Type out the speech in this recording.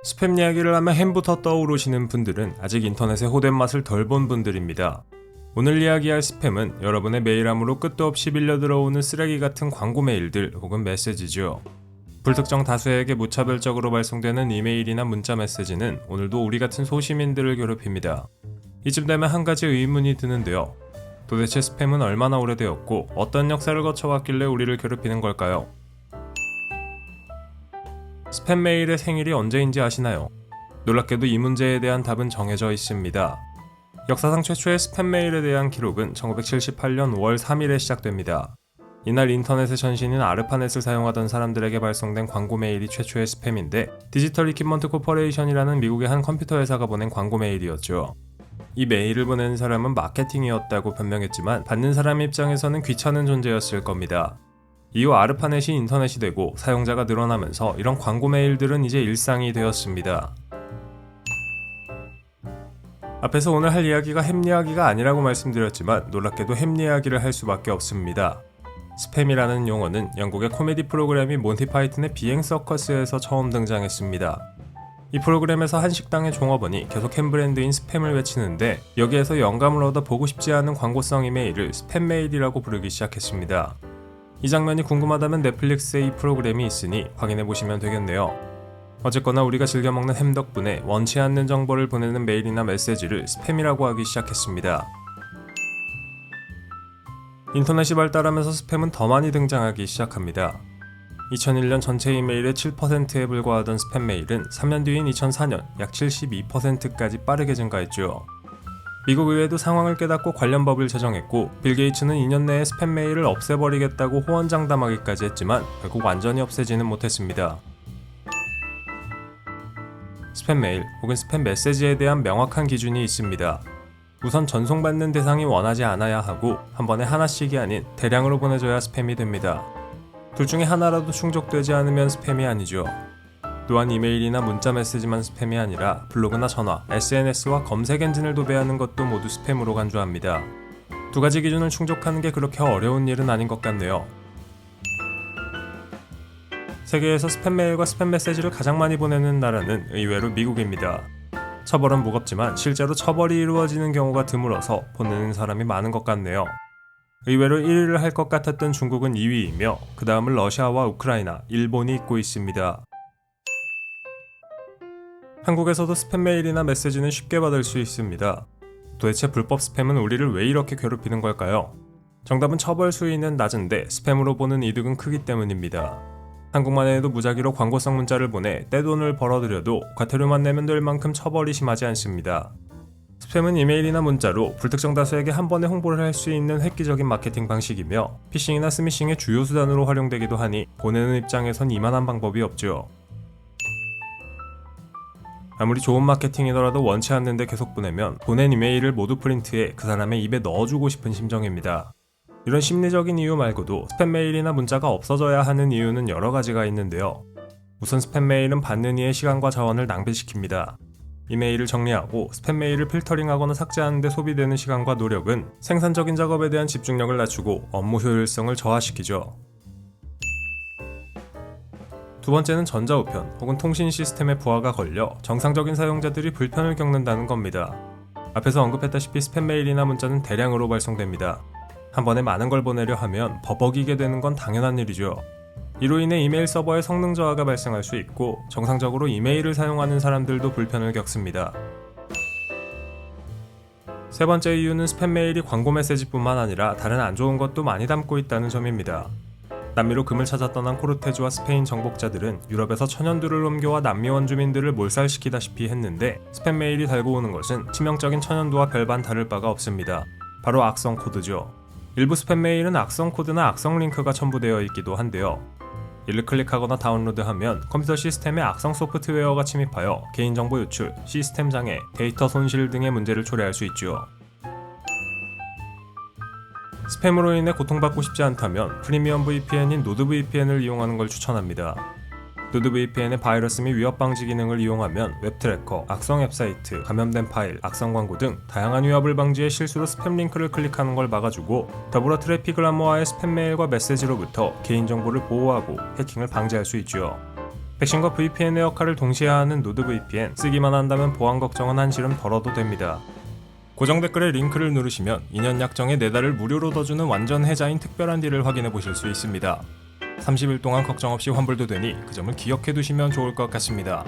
스팸 이야기를 하면 햄부터 떠오르시는 분들은 아직 인터넷의 호된 맛을 덜 본 분들입니다. 오늘 이야기할 스팸은 여러분의 메일함으로 끝도 없이 밀려 들어오는 쓰레기 같은 광고 메일들 혹은 메시지죠. 불특정 다수에게 무차별적으로 발송되는 이메일이나 문자 메시지는 오늘도 우리 같은 소시민들을 괴롭힙니다. 이쯤 되면 한 가지 의문이 드는데요. 도대체 스팸은 얼마나 오래되었고 어떤 역사를 거쳐왔길래 우리를 괴롭히는 걸까요? 스팸 메일의 생일이 언제인지 아시나요? 놀랍게도 이 문제에 대한 답은 정해져 있습니다. 역사상 최초의 스팸 메일에 대한 기록은 1978년 5월 3일에 시작됩니다. 이날 인터넷의 전신인 아르파넷을 사용하던 사람들에게 발송된 광고 메일이 최초의 스팸인데 디지털 이퀴먼트 코퍼레이션이라는 미국의 한 컴퓨터 회사가 보낸 광고 메일이었죠. 이 메일을 보낸 사람은 마케팅이었다고 변명했지만 받는 사람 입장에서는 귀찮은 존재였을 겁니다. 이후 아르파넷이 인터넷이 되고 사용자가 늘어나면서 이런 광고 메일들은 이제 일상이 되었습니다. 앞에서 오늘 할 이야기가 햄 이야기가 아니라고 말씀드렸지만 놀랍게도 햄 이야기를 할 수밖에 없습니다. 스팸이라는 용어는 영국의 코미디 프로그램인 몬티 파이튼의 비행 서커스에서 처음 등장했습니다. 이 프로그램에서 한 식당의 종업원이 계속 햄 브랜드인 스팸을 외치는데 여기에서 영감을 얻어 보고 싶지 않은 광고성 이메일을 스팸 메일이라고 부르기 시작했습니다. 이 장면이 궁금하다면 넷플릭스에 이 프로그램이 있으니 확인해보시면 되겠네요. 어쨌거나 우리가 즐겨 먹는 햄 덕분에 원치 않는 정보를 보내는 메일이나 메시지를 스팸이라고 하기 시작했습니다. 인터넷이 발달하면서 스팸은 더 많이 등장하기 시작합니다. 2001년 전체 이메일의 7%에 불과하던 스팸 메일은 3년 뒤인 2004년 약 72%까지 빠르게 증가했죠. 미국 의회도 상황을 깨닫고 관련 법을 제정했고 빌 게이츠는 2년 내에 스팸 메일을 없애버리겠다고 호언장담하기까지 했지만 결국 완전히 없애지는 못했습니다. 스팸 메일 혹은 스팸 메시지에 대한 명확한 기준이 있습니다. 우선 전송받는 대상이 원하지 않아야 하고 한 번에 하나씩이 아닌 대량으로 보내줘야 스팸이 됩니다. 둘 중에 하나라도 충족되지 않으면 스팸이 아니죠. 또한 이메일이나 문자 메시지만 스팸이 아니라 블로그나 전화, SNS와 검색 엔진을 도배하는 것도 모두 스팸으로 간주합니다. 두 가지 기준을 충족하는 게 그렇게 어려운 일은 아닌 것 같네요. 세계에서 스팸 메일과 스팸 메시지를 가장 많이 보내는 나라는 의외로 미국입니다. 처벌은 무겁지만 실제로 처벌이 이루어지는 경우가 드물어서 보내는 사람이 많은 것 같네요. 의외로 1위를 할 것 같았던 중국은 2위이며 그 다음을 러시아와 우크라이나, 일본이 잇고 있습니다. 한국에서도 스팸 메일이나 메시지는 쉽게 받을 수 있습니다. 도대체 불법 스팸은 우리를 왜 이렇게 괴롭히는 걸까요? 정답은 처벌 수위는 낮은데 스팸으로 보는 이득은 크기 때문입니다. 한국만 해도 무작위로 광고성 문자를 보내 떼돈을 벌어들여도 과태료만 내면 될 만큼 처벌이 심하지 않습니다. 스팸은 이메일이나 문자로 불특정 다수에게 한 번에 홍보를 할 수 있는 획기적인 마케팅 방식이며 피싱이나 스미싱의 주요 수단으로 활용되기도 하니 보내는 입장에선 이만한 방법이 없죠. 아무리 좋은 마케팅이더라도 원치 않는데 계속 보내면 보낸 이메일을 모두 프린트해 그 사람의 입에 넣어주고 싶은 심정입니다. 이런 심리적인 이유 말고도 스팸 메일이나 문자가 없어져야 하는 이유는 여러 가지가 있는데요. 우선 스팸 메일은 받는 이의 시간과 자원을 낭비시킵니다. 이메일을 정리하고 스팸 메일을 필터링하거나 삭제하는 데 소비되는 시간과 노력은 생산적인 작업에 대한 집중력을 낮추고 업무 효율성을 저하시키죠. 두 번째는 전자우편 혹은 통신 시스템의 부하가 걸려 정상적인 사용자들이 불편을 겪는다는 겁니다. 앞에서 언급했다시피 스팸 메일이나 문자는 대량으로 발송됩니다. 한 번에 많은 걸 보내려 하면 버벅이게 되는 건 당연한 일이죠. 이로 인해 이메일 서버의 성능 저하가 발생할 수 있고 정상적으로 이메일을 사용하는 사람들도 불편을 겪습니다. 세 번째 이유는 스팸 메일이 광고 메시지뿐만 아니라 다른 안 좋은 것도 많이 담고 있다는 점입니다. 남미로 금을 찾아 떠난 코르테즈와 스페인 정복자들은 유럽에서 천연두를 옮겨와 남미 원주민들을 몰살시키다시피 했는데 스팸 메일이 달고 오는 것은 치명적인 천연두와 별반 다를 바가 없습니다. 바로 악성 코드죠. 일부 스팸 메일은 악성 코드나 악성 링크가 첨부되어 있기도 한데요. 이를 클릭하거나 다운로드하면 컴퓨터 시스템에 악성 소프트웨어가 침입하여 개인정보 유출, 시스템 장애, 데이터 손실 등의 문제를 초래할 수 있죠. 스팸으로 인해 고통받고 싶지 않다면 프리미엄 VPN인 노드VPN을 이용하는 걸 추천합니다. 노드VPN의 바이러스 및 위협 방지 기능을 이용하면 웹트래커, 악성 웹사이트, 감염된 파일, 악성 광고 등 다양한 위협을 방지해 실수로 스팸 링크를 클릭하는 걸 막아주고 더불어 트래픽을 암호화해 스팸 메일과 메시지로부터 개인정보를 보호하고 해킹을 방지할 수 있죠. 백신과 VPN의 역할을 동시에 하는 노드 VPN, 쓰기만 한다면 보안 걱정은 한시름 덜어도 됩니다. 고정 댓글에 링크를 누르시면 2년 약정에 4달을 무료로 더 주는 완전 혜자인 특별한 딜을 확인해 보실 수 있습니다. 30일 동안 걱정 없이 환불도 되니 그 점을 기억해 두시면 좋을 것 같습니다.